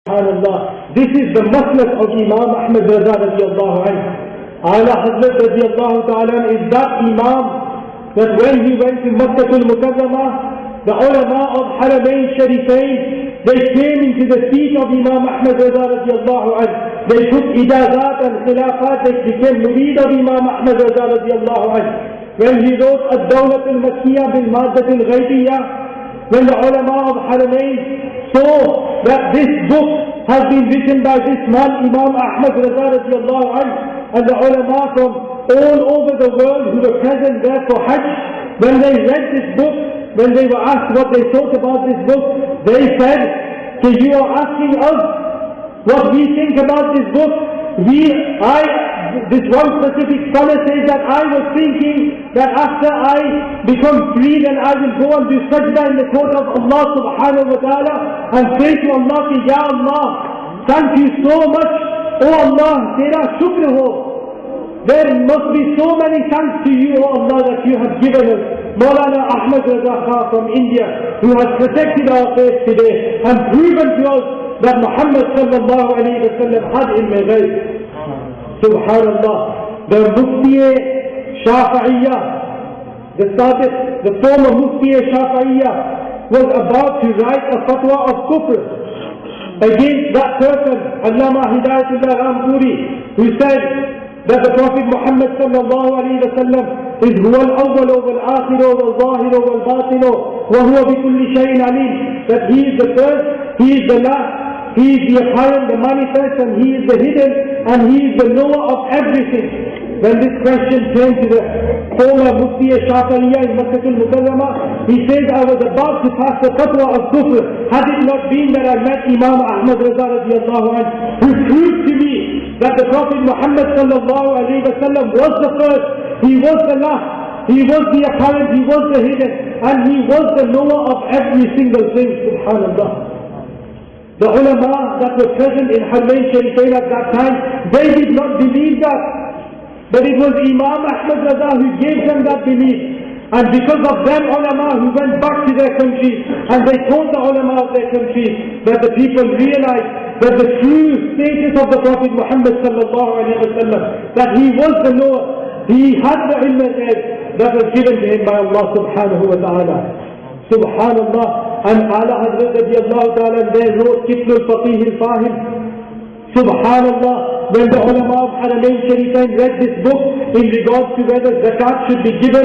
SubhanAllah. This is the Maslak of Imam Ahmad Raza radiallahu anhu. Aala Hazrat radiallahu ta'ala is that Imam that when he went to Makkah al-Mukarramah, the ulama of Haramain Sharifain, they came into the seat of Imam Ahmad Raza radiallahu anhu. They took ijazat and khilafat, they became murid of Imam Ahmad Raza radiallahu anhu. When he wrote Ad-Dawlat al-Makkiyah bil-Maddat al-Ghaybiyah, when the ulama of Haramain saw that this book has been written by this man, Imam Ahmad Raza radiallahu anhu, and the ulama from all over the world who were present there for Hajj, when they read this book, when they were asked what they thought about this book, they said, so you are asking us what we think about this book. This one specific scholar says that I was thinking that after I become free, then I will go and do sajda in the court of Allah subhanahu wa ta'ala and say to Allah, Ya Allah, thank you so much, oh Allah, tera shukr ho. There must be so many thanks to you, oh Allah, that you have given us. Maulana Ahmad Raza Khan from India, who has protected our faith today and proven to us that Muhammad sallallahu alayhi wa sallam had ilm al-ghayb. Subhanallah. The Mufti Shafi'iyya, the former Mufti Shafi'iyya, was about to write a fatwa of kufr against that person, Allama Hidayatullah Rampuri, who said that the Prophet Muhammad sallallahu alayhi wa sallam is huwa al-awwal wal-akhir wal-zahir wal-batin wa huwa bi kulli shay'in alim, that he is the first, he is the last, he is the apparent, the manifest, and he is the hidden, and he is the knower of everything. When this question came to the former Mufti Shafi'iyya in Makkah al-Mukarramah, he says, I was about to pass the fatwa of kufr, had it not been that I met Imam Ahmad Raza radiallahu anhu, who proved to me that the Prophet Muhammad sallallahu alayhi wa sallam was the first, he was the last, he was the apparent, he was the hidden, and he was the knower of every single thing. Subhanallah. The ulama that were present in Haramain Sharifain at that time, they did not believe that. But it was Imam Ahmad Raza who gave them that belief. And because of them ulama who went back to their countries, and they told the ulama of their countries, that the people realized that the true status of the Prophet Muhammad sallallahu alayhi wa sallam, that he was the knower, he had the ilm al-ghayb that was given to him by Allah subhanahu wa ta'ala. Subhanallah. And Aala Hazrat radiallahu ta'ala there wrote Qitl al-Faqih al-Fahim. Subhanallah. When the ulama of Haramain Sharifain read this book in regards to whether zakat should be given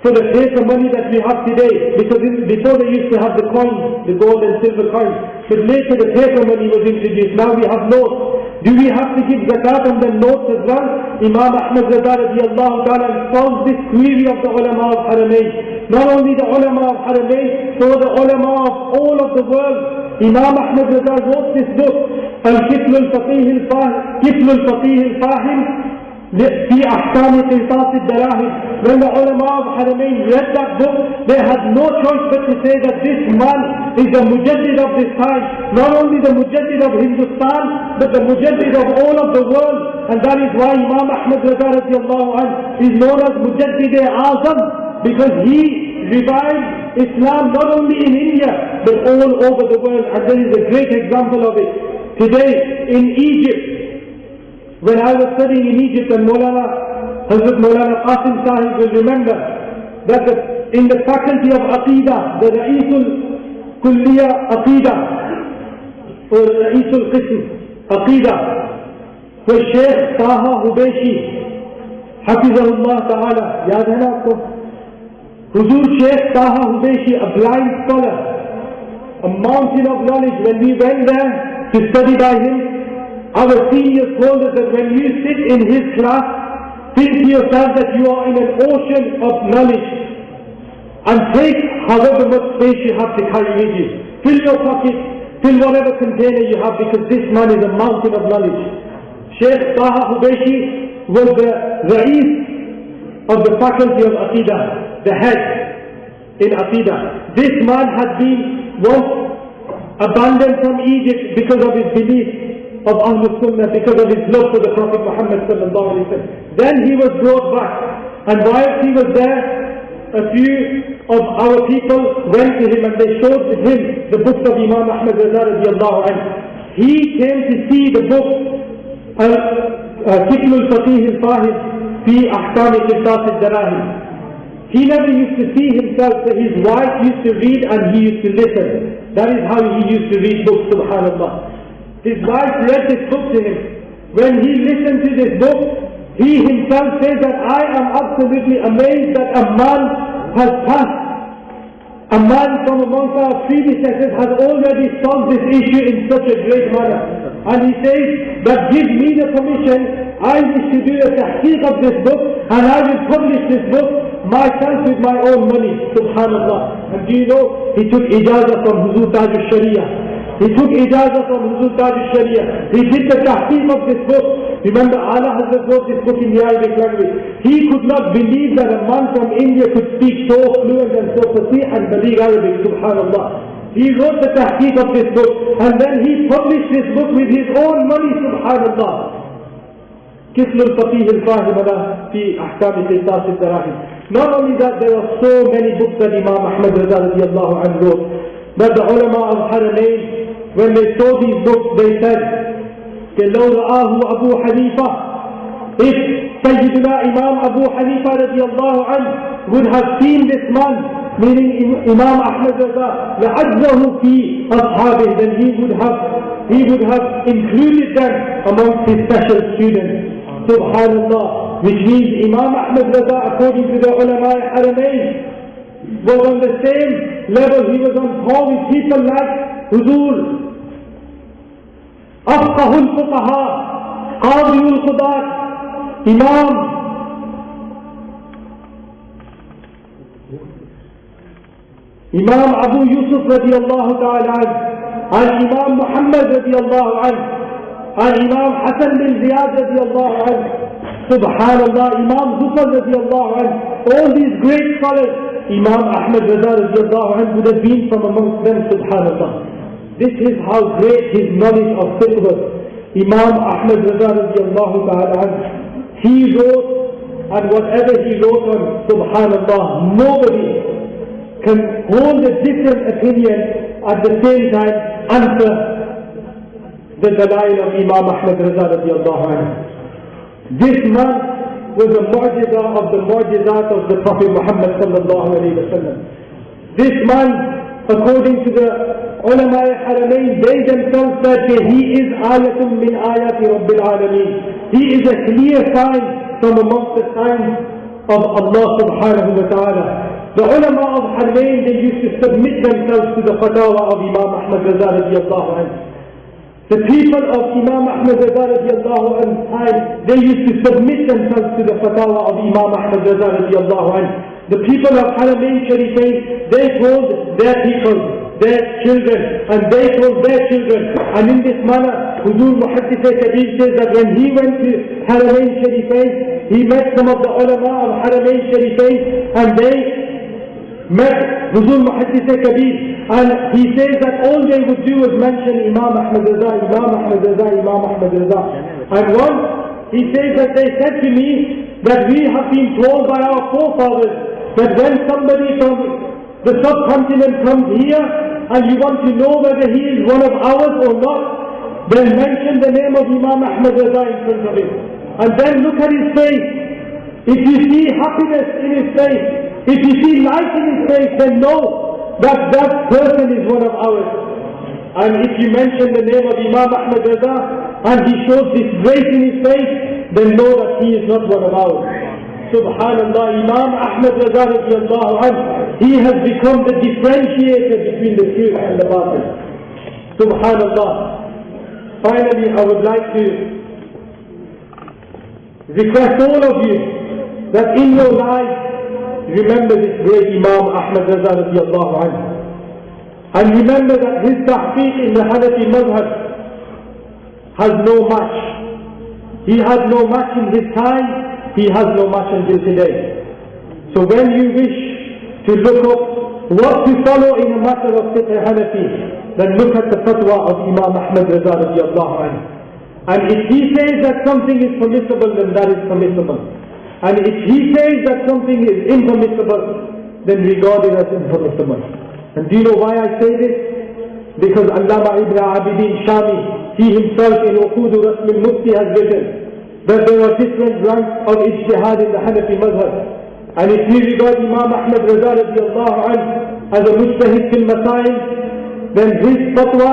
for the paper money that we have today, because before they used to have the coins, the gold and silver coins, but later the paper money was introduced. Now we have notes. Do we have to give zakat on the notes as well? Imam Ahmad Raza radiallahu ta'ala solved this query of the ulama of Haramain. Not only the ulama of Haramain, so the ulama of all of the world. Imam Ahmad Raza wrote this book, Qitl al-Faqih al-Fahim fi Ahkam Qisas al-Darahim. When the ulama of Haramain read that book, they had no choice but to say that this man is the mujaddid of this time. Not only the mujaddid of Hindustan, but the mujaddid of all of the world. And that is why Imam Ahmad Raza radiallahu anhu is known as Mujaddid-e-Azam, because he revived Islam not only in India, but all over the world. And there is a great example of it today in Egypt. When I was studying in Egypt, and Hazrat Maulana Qasim Sahib will remember that in the faculty of Aqidah, the Ra'isul Kulliya Aqidah, or Ra'isul Qism Aqidah, was Sheikh Taha Hubeshi, Hafizahullah Ta'ala. Yaad hai na aapko? Huzur Sheikh Taha Hubeshi, a blind scholar, a mountain of knowledge. When we went there to study by him, our seniors told us that when you sit in his class, think to yourself that you are in an ocean of knowledge, and take however much space you have to carry with you. Fill your pocket, fill whatever container you have, because this man is a mountain of knowledge. Sheikh Taha Hubeshi was the Ra'is of the faculty of Aqidah, the head in Aqidah. This man had been once abandoned from Egypt because of his belief of Ahlul Sunnah, because of his love for the Prophet Muhammad sallallahu alayhi wa sallam. Then he was brought back, and whilst he was there, a few of our people went to him and they showed him the books of Imam Ahmad Raza radiallahu anhu. he came to see the book Qitl al-Faqih al-Fahid fi Ahkam Qisas al-Darahim. He never used to see himself, but his wife used to read and he used to listen. That is how he used to read books, subhanAllah. His wife read this book to him. When he listened to this book, he himself says that I am absolutely amazed that a man has passed. A man from amongst our predecessors has already solved this issue in such a great manner. And he says that give me the permission, I wish to do a tahqiq of this book and I will publish this book myself with my own money, subhanAllah. And do you know, he took ijazah from Huzur Taj al-Sharia. He took ijazah from Huzur Taj al-Sharia. He did the tahqiq of this book. Remember, Aala Hazrat wrote this book in the Arabic language. He could not believe that a man from India could speak so fluent and so fasih and baligh Arabic, subhanAllah. He wrote the tahqiq of this book and then he published this book with his own money, subhanAllah. Qitl al-Faqih al-Fahid fi Ahkam Qisas al-Darahim. Not only that, there are so many books that Imam Ahmad Raza radiallahu anhu wrote, that the ulama of Haramain, when they saw these books, they said, لو رآه أبو حنيفة, if Sayyidina Imam Abu Hanifa radiallahu anhu would have seen this man, meaning Imam Ahmad Raza, لعزه في أصحابه, then he would have included them amongst his special students. Subhanallah, which means Imam Ahmad Raza, according to the ulama Haramain, was on the same level. He was on par with people like Huzur أفقه الفقهاء, قاضي القضاة, Imam Abu Yusuf radiallahu ta'ala anhu, and Imam Muhammad radiallahu anhu, and Imam Hassan bin Ziyad radiallahu anhu, subhanallah, Imam Zufar radiallahu anhu, all these great scholars, Imam Ahmad Raza radiallahu anhu would have been from amongst them, subhanallah. This is how great his knowledge of fiqh was. Imam Ahmad Raza radiallahu ta'ala anhu, he wrote, and whatever he wrote on, subhanallah, nobody can hold a different opinion at the same time answer the dalail of Imam Ahmad Raza radiallahu anhu. This man was a mu'jiza of the mu'jizat of the Prophet Muhammad sallallahu alayhi wa sallam. This man, according to the ulama Haramain, they themselves said that he is ayatun min ayati Rabbil Alameen. He is a clear sign from amongst the signs of Allah subhanahu wa ta'ala. The ulama of Haramain, they used to submit themselves to the fatwa of Imam Ahmad Raza radiallahu anhu. The people of Imam Ahmad Raza radiallahu anhu time, they used to submit themselves to the fatwa of Imam Ahmad Raza radiallahu anhu. The people of Haramain Sharifain, they told their people, their children, and they told their children. And in this manner, Huzur Muhaddith Kabir says that when he went to Haramain Sharifain, he met some of the ulama of Haramain Sharifain, and they met Huzur Muhaddith Kabir. And he says that all they would do was mention Imam Ahmad Raza, Imam Ahmad Raza, Imam Ahmad Raza. And once, he says that they said to me that we have been told by our forefathers that when somebody from the subcontinent comes here and you want to know whether he is one of ours or not, then mention the name of Imam Ahmad Raza in front of him. And then look at his face. If you see happiness in his face, if you see light in his face, then know that that person is one of ours. And if you mention the name of Imam Ahmad Raza and he shows this grace in his face, then know that he is not one of ours. Subhanallah, Imam Ahmad Raza radiallahu anhu, he has become the differentiator between the truth and the batil. Subhanallah. Finally, I would like to request all of you that in your life, remember this great Imam Ahmad Raza radiallahu anhu. And remember that his tahqiq in the Hanafi madhab has no match. He has no match in his time. He has no match until today. So when you wish to look up what to follow in a matter of fiqh Hanafi, then look at the fatwa of Imam Ahmad Raza radiallahu anhu. And if he says that something is permissible, then that is permissible. And if he says that something is impermissible, then regard it as impermissible. And do you know why I say this? because Allama Ibn Abidin Shami, he himself in Uqud Rasm al-Mufti has written that there are different ranks of ijtihad in the Hanafi madhab. And if we regard Imam Ahmad Raza radiallahu anhu as a mujtahid fil masail, then his fatwa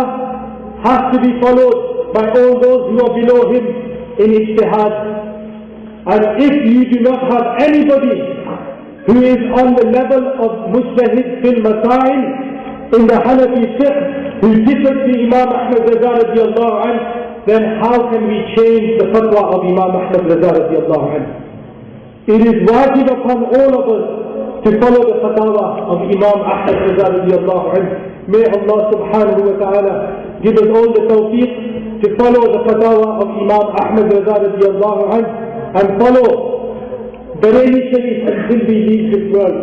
has to be followed by all those who are below him in ijtihad. And if you do not have anybody who is on the level of mujtahid fil masail in the Hanafi fiqh, who differs to Imam Ahmad Raza radiallahu anhu, then how can we change the fatwa of Imam Ahmad Raza radiallahu anhu? It is wajib upon all of us to follow the fatwa of Imam Ahmad Raza radiallahu anhu. May Allah subhanahu wa ta'ala give us all the tawfiq to follow the fatwa of Imam Ahmad Raza radiallahu anhu and follow Bareilly Sharif until we leave this world.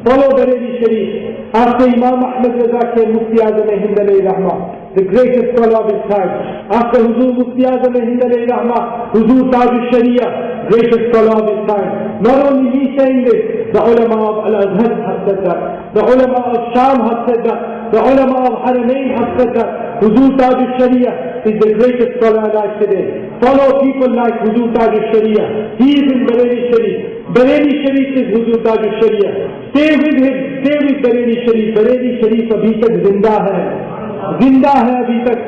Follow Bareilly Sharif. After Imam Ahmad Raza came Mufti Azam Hind alayhi rahmah, the greatest scholar of his time. After Huzur Mufti Azam Hind alayhi rahmah, Huzur Taj al-Sharia, greatest scholar of his time. Not only me saying this, the ulama of Al-Azhar have said that, the ulama of Sham have said that, the ulama of Haramain have said that. Huzur Taj al-Sharia is the greatest scholar alive today. Follow people like Huzur Taj al-Sharia. He is in Bareilly Sharif. Bareilly Sharif is Huzur Taj al-Sharia. Stay with him, stay with Bareilly Sharif. Bareilly Sharif abhi tak zinda hai. Zinda hai abhi tak.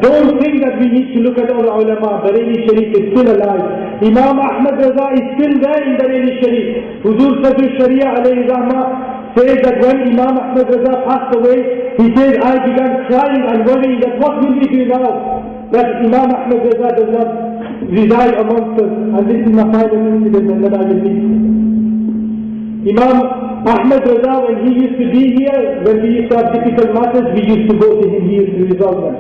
Don't think that we need to look at all the ulama. Bareilly Sharif is still alive. Imam Ahmad Raza is still there in Bareilly Sharif. Huzur Qadri Sharia alayhi rahmah says that when Imam Ahmad Raza passed away, he says, I began crying and worrying that what will we do now? That Imam Ahmad Raza does not reside amongst us. And this is my final incident and then I will leave. Imam Ahmad Raza, when he used to be here, when we used to have difficult matters, we used to go to him, he used to resolve them.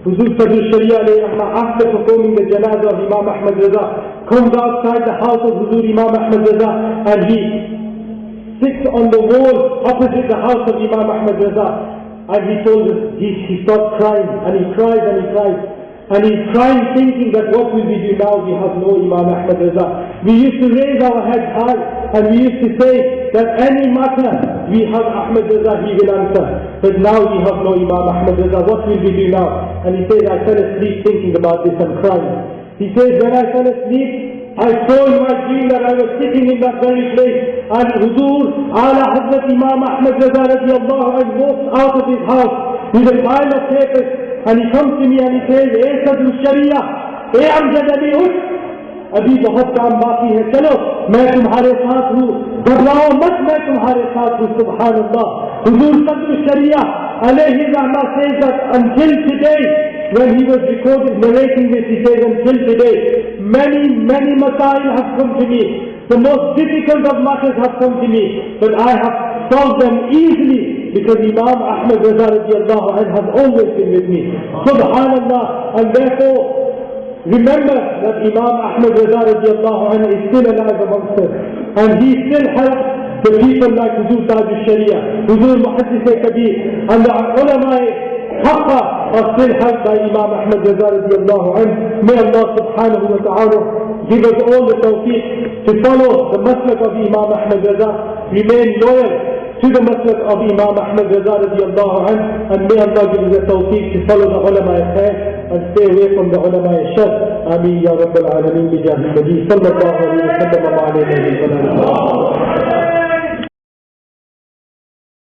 Huzur Qadri Sharia alayhi rahmah, after performing the janazah of Imam Ahmad Raza, comes outside the house of Huzur Imam Ahmad Raza and he sits on the wall opposite the house of Imam Ahmad Raza, and he told us, he starts crying, and he cries and he cries, and he's crying thinking that what will we do now? We have no Imam Ahmad Raza. We used to raise our heads high and we used to say that any matter we have Ahmad Raza, he will answer, but now we have no Imam Ahmad Raza. What will we do now? And he says, I fell asleep thinking about this and crying. He says, when I fell asleep, I saw in my dream that I was sitting in that very place, and Huzur, Aala Hazrat Imam Ahmad Raza radiallahu anhu walks out of his house with a pile of papers, and he comes to me and he says, "Hey Qadri Sharia, hey Amjad Ali Uth, अभी बहुत काम बाकी है, चलो मैं तुम्हारे साथ हूँ, घबराओ मत, मैं तुम्हारे साथ हूँ." सुभान अल्लाह. Huzur Qadri Sharia alayhi rahmah says that until today, when he was narrating this, he says, until today, many masail have come to me. The most difficult of matters have come to me, but I have solved them easily because Imam Ahmad Raza radiallahu anhu has always been with me. Subhanallah. And therefore, remember that Imam Ahmad Raza radiallahu anhu is still alive amongst us, and he still helps the people like Huzur Taj al-Sharia, Huzur Muhaddith Kabir, and the ulama Haqqa are still helped by Imam Ahmad Raza radiallahu anhu. May Allah subhanahu wa ta'ala give us all the tawfiq to follow the maslak of Imam Ahmad Raza, remain loyal to the maslak of Imam Ahmad Raza radiallahu anhu, and may Allah give us the tawfiq to follow the ulama khair and stay away from the ulama shar. Ameen ya Rabbal Alameen bi jahi Nabi sallallahu alayhi wa sallam wa alayhi wa sallam.